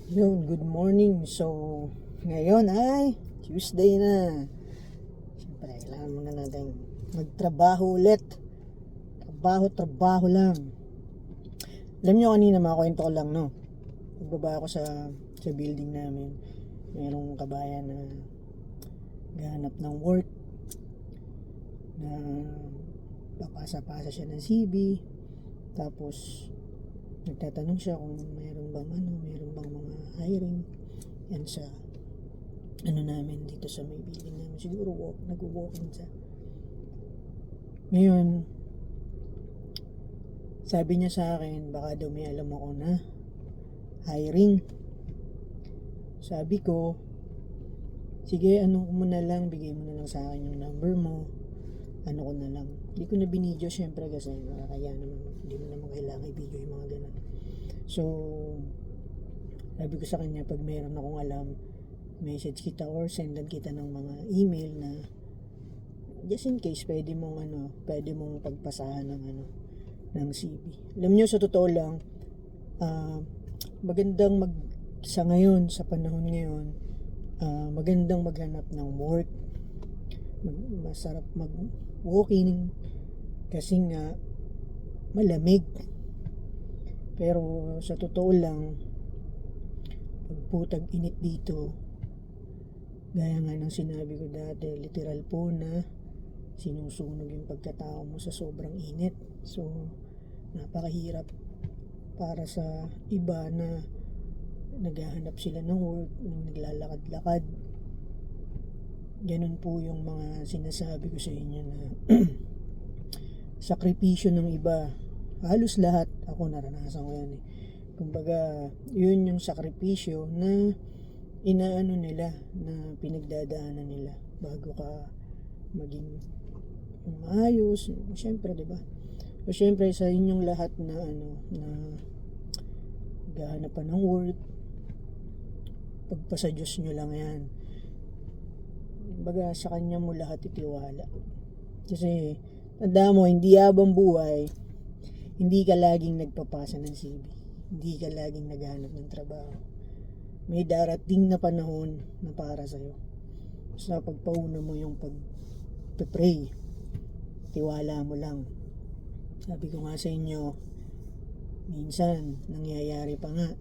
Yun, good morning. So, ngayon ay Tuesday na. Siyempre, kailangan muna natin magtrabaho ulit. Trabaho lang. Alam nyo, kanina makakwento ko lang, no? Pagbaba ako sa building namin, mayroong kabayan na gahanap ng work, na papasa-pasa siya ng CV. Tapos nagtatanong siya kung mayroon bang mga hiring yan sa namin dito sa may building namin. Siguro nag-walk-in siya. Ngayon, sabi niya sa akin, baka daw may alam ako na hiring. Sabi ko, sige, ano ko muna lang, bigay mo na lang sa akin yung number mo. Ano ko na lang. Hindi ko na binidyo syempre kasi kaya naman, hindi mo naman kailangan i-video yung mga ganun. So, sabi ko sa kanya, pag mayroon akong alam, message kita or sendan kita ng mga email na just in case pwede mong pagpasahan ng CV. Alam niyo, sa totoo lang, magandang sa ngayon, sa panahon ngayon, magandang maghanap ng work. Masarap mag-walking kasi nga malamig. Pero sa totoo lang, pagputag init dito, gaya nga ng sinabi ko dati, literal po na sinusunog yung pagkatao mo sa sobrang init. So, napakahirap para sa iba na naghahanap sila ng work, naglalakad-lakad. Ganun po yung mga sinasabi ko sa inyo na sakripisyo ng iba. Halos lahat, ako naranasan ko yan eh. Kumbaga, yun yung sakripisyo na inaano nila, na pinagdadaanan nila bago ka maging maayos. Siyempre, di ba? So, siyempre, sa inyong lahat na na gahanap pa ng work, pagpasa Diyos nyo lang yan. Kumbaga, sa Kanya mo lahat itiwala. Kasi, tanda mo, hindi habang buhay, hindi ka laging nagpapasa ng CV. Hindi ka laging naghahanap ng trabaho. May darating na panahon na para sa'yo. Basta pagpauna mo yung pag-pray, tiwala mo lang. Sabi ko nga sa inyo, minsan nangyayari pa nga,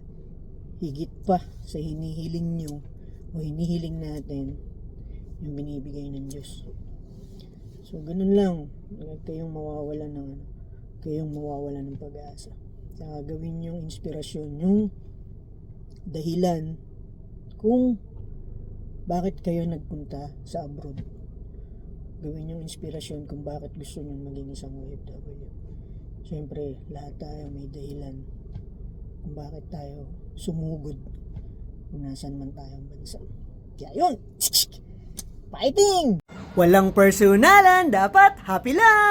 higit pa sa hinihiling nyo o hinihiling natin yung binibigay ng Diyos. So, ganun lang. Kayong mawawala ng pag-asa. Saka gawin yung inspirasyon, yung dahilan kung bakit kayo nagpunta sa abroad. Gawin yung inspirasyon kung bakit gusto nyo maging isang OFW. Siyempre, lahat tayo may dahilan kung bakit tayo sumugod kung nasan man tayong bansa. Kaya yun! Fighting! Walang personalan, dapat happy lang!